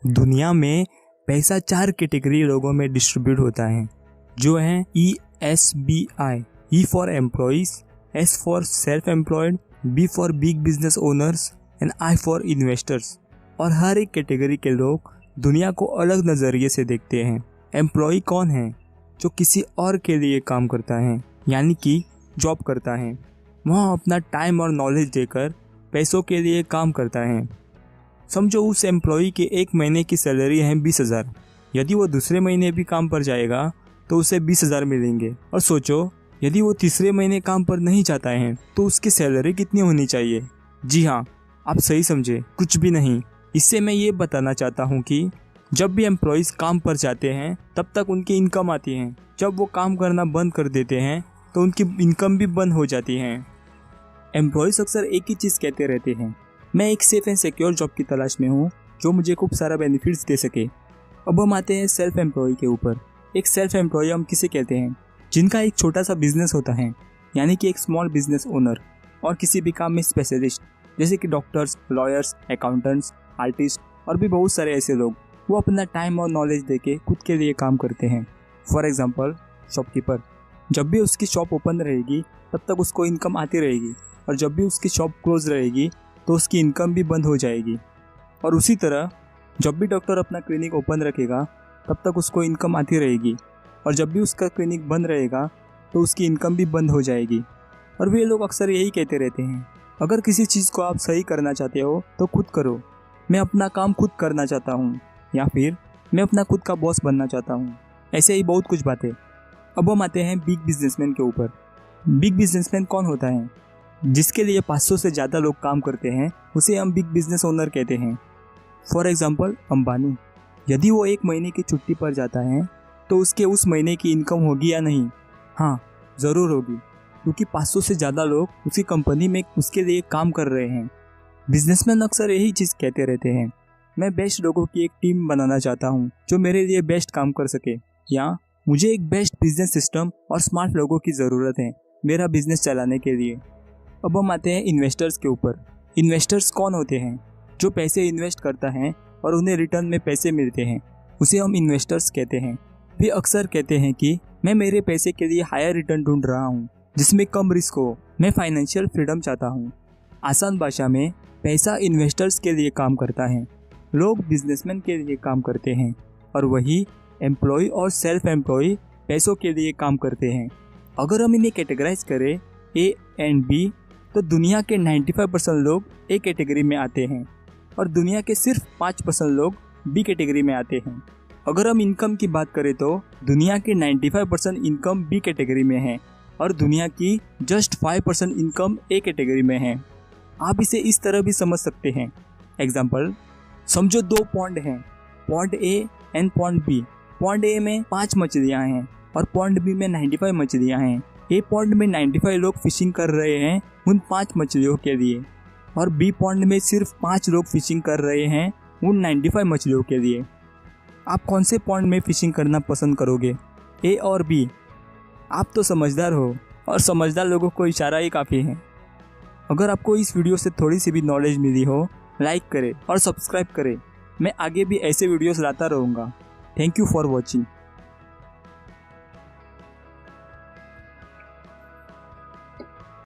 दुनिया में पैसा 4 कैटेगरी लोगों में डिस्ट्रीब्यूट होता है, जो हैं ESBI, E for employees, S for self employed, B for big business owners and I for investors. और हर एक कैटेगरी के लोग दुनिया को अलग नज़रिए से देखते हैं। एम्प्लॉय कौन है? जो किसी और के लिए काम करता है, यानी कि जॉब करता है। वह अपना टाइम और नॉलेज देकर पैसों के लिए काम करता है। समझो उस एम्प्लॉय के 1 महीने की सैलरी है 20,000। यदि वो दूसरे महीने भी काम पर जाएगा तो उसे 20,000 मिलेंगे। और सोचो, यदि वो तीसरे महीने काम पर नहीं जाता है तो उसकी सैलरी कितनी होनी चाहिए? जी हाँ, आप सही समझे, कुछ भी नहीं। इससे मैं ये बताना चाहता हूँ कि जब भी एम्प्लॉयज़ काम पर जाते हैं तब तक उनकी इनकम आती है। जब वो काम करना बंद कर देते हैं तो उनकी इनकम भी बंद हो जाती है। एम्प्लॉयज़ अक्सर एक ही चीज़ कहते रहते हैं, मैं एक सेफ एंड सिक्योर जॉब की तलाश में हूँ जो मुझे खूब सारा बेनिफिट्स दे सके। अब हम आते हैं सेल्फ एम्प्लॉय के ऊपर। एक सेल्फ एम्प्लॉय हम किसे कहते हैं? जिनका एक छोटा सा बिजनेस होता है, यानी कि एक स्मॉल बिजनेस ओनर, और किसी भी काम में स्पेशलिस्ट, जैसे कि डॉक्टर्स, लॉयर्स, अकाउंटेंट्स, आर्टिस्ट और भी बहुत सारे ऐसे लोग। वो अपना टाइम और नॉलेज देके खुद के लिए काम करते हैं। फॉर एग्जांपल, शॉपकीपर, जब भी उसकी शॉप ओपन रहेगी तब तक उसको इनकम आती रहेगी, और जब भी उसकी शॉप क्लोज रहेगी तो उसकी इनकम भी बंद हो जाएगी। और उसी तरह जब भी डॉक्टर अपना क्लिनिक ओपन रखेगा तब तक उसको इनकम आती रहेगी, और जब भी उसका क्लिनिक बंद रहेगा तो उसकी इनकम भी बंद हो जाएगी। और वे लोग अक्सर यही कहते रहते हैं, अगर किसी चीज़ को आप सही करना चाहते हो तो खुद करो। मैं अपना काम खुद करना चाहता हूँ, या फिर मैं अपना खुद का बॉस बनना चाहता हूँ। ऐसे ही बहुत कुछ बातें। अब हम आते हैं बिग बिजनेसमैन के ऊपर। बिग बिजनेसमैन कौन होता है? जिसके लिए 500 से ज़्यादा लोग काम करते हैं उसे हम बिग बिजनेस ओनर कहते हैं। फॉर एग्जांपल, अंबानी, यदि वो 1 महीने की छुट्टी पर जाता है तो उसके उस महीने की इनकम होगी या नहीं? हाँ, ज़रूर होगी, क्योंकि 500 से ज़्यादा लोग उसी कंपनी में उसके लिए काम कर रहे हैं। बिजनेसमैन अक्सर यही चीज़ कहते रहते हैं, मैं बेस्ट लोगों की एक टीम बनाना चाहता हूँ जो मेरे लिए बेस्ट काम कर सके, या मुझे एक बेस्ट बिजनेस सिस्टम और स्मार्ट लोगों की ज़रूरत है मेरा बिजनेस चलाने के लिए। अब हम आते हैं इन्वेस्टर्स के ऊपर। इन्वेस्टर्स कौन होते हैं? जो पैसे इन्वेस्ट करता है और उन्हें रिटर्न में पैसे मिलते हैं, उसे हम इन्वेस्टर्स कहते हैं। वे अक्सर कहते हैं कि मैं मेरे पैसे के लिए हायर रिटर्न ढूंढ रहा हूँ जिसमें कम रिस्क हो, मैं फाइनेंशियल फ्रीडम चाहता हूँ। आसान भाषा में, पैसा इन्वेस्टर्स के लिए काम करता है, लोग बिजनेसमैन के लिए काम करते हैं, और वही एम्प्लॉय और सेल्फ एम्प्लॉय पैसों के लिए काम करते हैं। अगर हम इन्हें कैटेगराइज करें A एंड B, तो दुनिया के 95% लोग A कैटेगरी में आते हैं और दुनिया के सिर्फ 5% लोग B कैटेगरी में आते हैं। अगर हम इनकम की बात करें तो दुनिया के 95% इनकम B कैटेगरी में है और दुनिया की जस्ट 5% इनकम A कैटेगरी में है। आप इसे इस तरह भी समझ सकते हैं। एग्जाम्पल, समझो 2 पॉन्ड हैं, pond A and pond B। Pond A में 5 मछलियाँ हैं और पॉन्ड B में 95 मछलियाँ हैं। A पॉन्ड में 95 लोग फिशिंग कर रहे हैं उन 5 मछलियों के लिए, और B पॉन्ड में सिर्फ 5 लोग फिशिंग कर रहे हैं उन 95 मछलियों के लिए। आप कौन से पॉन्ड में फिशिंग करना पसंद करोगे, A और B? आप तो समझदार हो, और समझदार लोगों को इशारा ही काफ़ी है। अगर आपको इस वीडियो से थोड़ी सी भी नॉलेज मिली हो, लाइक करें और सब्सक्राइब करें। मैं आगे भी ऐसे वीडियोस लाता रहूँगा। Thank you for watching.